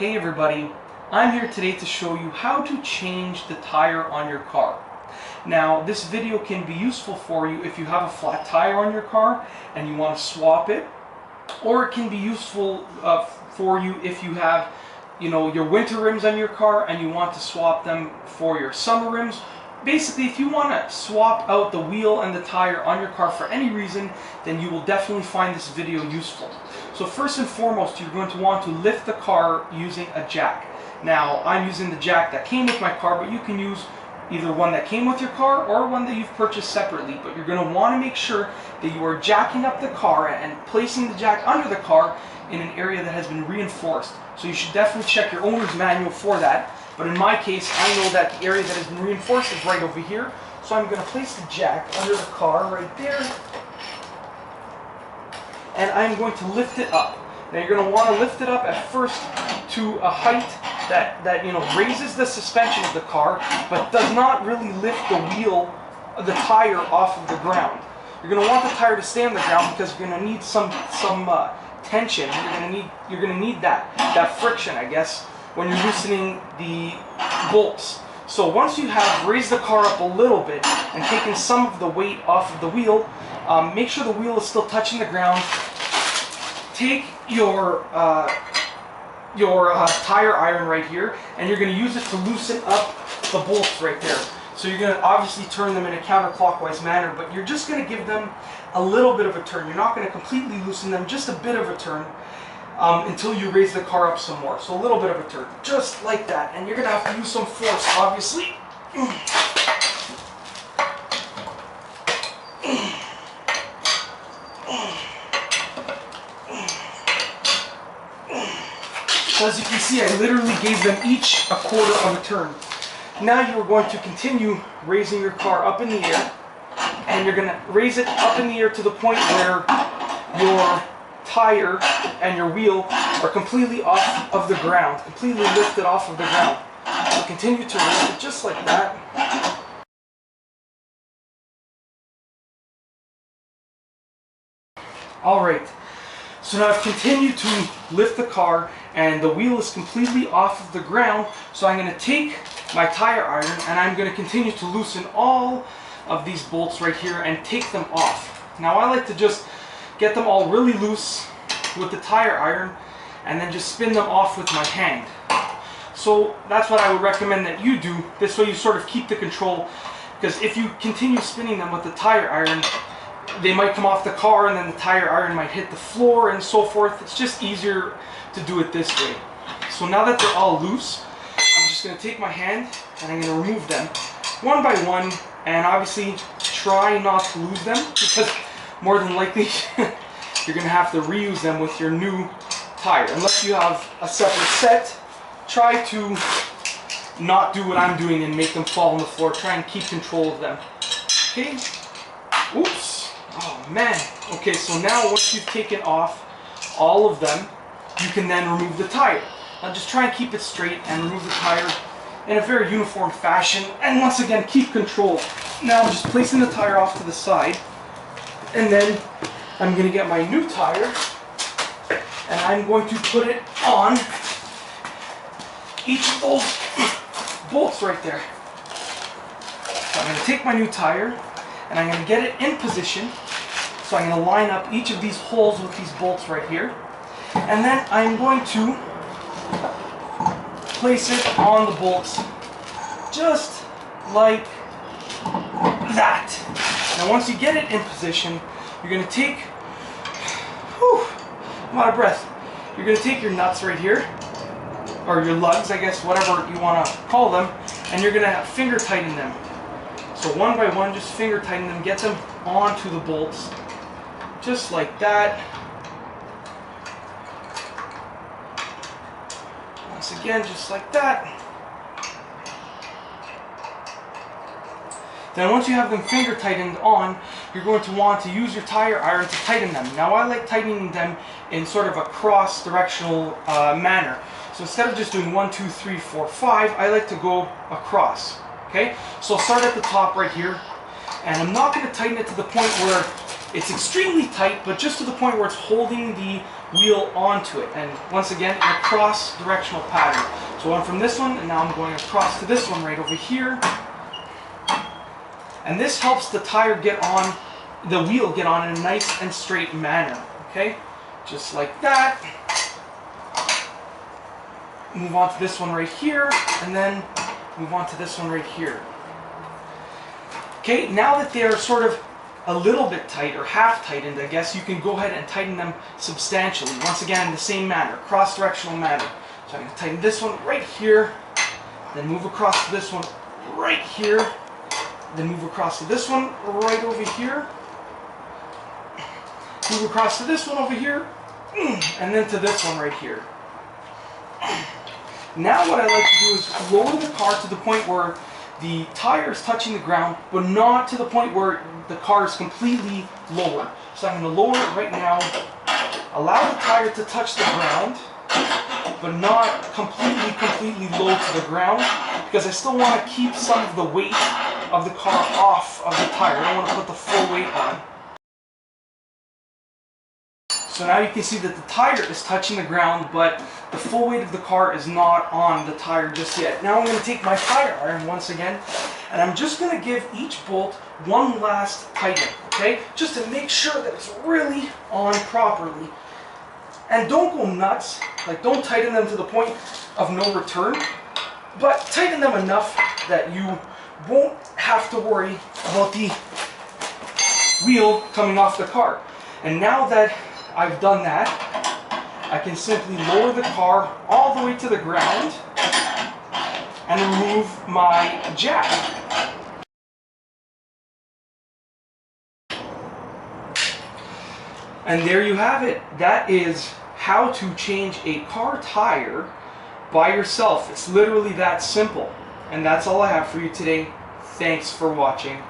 Hey everybody, I'm here today to show you how to change the tire on your car. Now this video can be useful for you if you have a flat tire on your car and you want to swap it, or it can be useful for you if you have your winter rims on your car and you want to swap them for your summer rims. Basically, if you want to swap out the wheel and the tire on your car for any reason, then you will definitely find this video useful. So first and foremost, you're going to want to lift the car using a jack. Now, I'm using the jack that came with my car, but you can use either one that came with your car or one that you've purchased separately. But you're going to want to make sure that you are jacking up the car and placing the jack under the car in an area that has been reinforced. So you should definitely check your owner's manual for that. But in my case, I know that the area that has been reinforced is right over here. So I'm going to place the jack under the car right there. And I'm going to lift it up. Now you're going to want to lift it up at first to a height that raises the suspension of the car, but does not really lift the wheel, the tire off of the ground. You're going to want the tire to stay on the ground because you're going to need some tension. You're going to need that friction, I guess, when you're loosening the bolts. So once you have raised the car up a little bit and taken some of the weight off of the wheel, make sure the wheel is still touching the ground. Take your tire iron right here, and you're going to use it to loosen up the bolts right there. So you're going to obviously turn them in a counterclockwise manner, but you're just going to give them a little bit of a turn. You're not going to completely loosen them, just a bit of a turn. Until you raise the car up some more. So a little bit of a turn, just like that. And you're going to have to use some force, obviously. So as you can see, I literally gave them each a quarter of a turn. Now you're going to continue raising your car up in the air. And you're going to raise it up in the air to the point where your tire and your wheel are completely off of the ground, completely lifted off of the ground. So continue to raise it just like that. Alright, so now I've continued to lift the car and the wheel is completely off of the ground, so I'm going to take my tire iron and I'm going to continue to loosen all of these bolts right here and take them off. Now I like to just get them all really loose with the tire iron and then just spin them off with my hand. So that's what I would recommend that you do. This way you sort of keep the control, because if you continue spinning them with the tire iron, they might come off the car and then the tire iron might hit the floor and so forth. It's just easier to do it this way. So now that they're all loose, I'm just going to take my hand and I'm going to remove them one by one, and obviously try not to lose them, because more than likely you're going to have to reuse them with your new tire. Unless you have a separate set, try to not do what I'm doing and make them fall on the floor. Try and keep control of them. Okay? Oops. Oh man. Okay, so now once you've taken off all of them, you can then remove the tire. Now just try and keep it straight and remove the tire in a very uniform fashion. And once again, keep control. Now I'm just placing the tire off to the side. And then I'm going to get my new tire and I'm going to put it on each of those bolts right there. So I'm going to take my new tire and I'm going to get it in position. So I'm going to line up each of these holes with these bolts right here. And then I'm going to place it on the bolts just like that. Now once you get it in position, you're going to take, I'm out of breath. You're going to take your nuts right here, or your lugs, I guess, whatever you want to call them, and you're going to finger tighten them. So one by one, just finger tighten them, get them onto the bolts, just like that. Once again, just like that. Then once you have them finger tightened on, you're going to want to use your tire iron to tighten them. Now I like tightening them in sort of a cross-directional manner. So instead of just doing 1, 2, 3, 4, 5, I like to go across. Okay? So I'll start at the top right here, and I'm not going to tighten it to the point where It's extremely tight, but just to the point where it's holding the wheel onto it. And once again, in a cross-directional pattern. So I'm from this one, and now I'm going across to this one right over here. And this helps the tire get on, the wheel get on in a nice and straight manner. Okay? Just like that. Move on to this one right here, and then move on to this one right here. Okay, now that they're sort of a little bit tight, or half tightened, I guess, you can go ahead and tighten them substantially. Once again, in the same manner, cross-directional manner. So I'm going to tighten this one right here, then move across to this one right here, then move across to this one right over here, move across to this one over here, and then to this one right here. Now what I like to do is lower the car to the point where the tire is touching the ground, but not to the point where the car is completely lowered. So I'm going to lower it right now, allow the tire to touch the ground, but not completely low to the ground, because I still want to keep some of the weight of the car off of the tire. I don't want to put the full weight on. So now you can see that the tire is touching the ground, but the full weight of the car is not on the tire just yet. Now I'm going to take my tire iron once again, and I'm just going to give each bolt one last tighten, okay? Just to make sure that it's really on properly. And don't go nuts, like don't tighten them to the point of no return, but tighten them enough that you won't have to worry about the wheel coming off the car. And now that I've done that, I can simply lower the car all the way to the ground and remove my jack. And there you have it. That is how to change a car tire by yourself. It's literally that simple. And that's all I have for you today. Thanks for watching.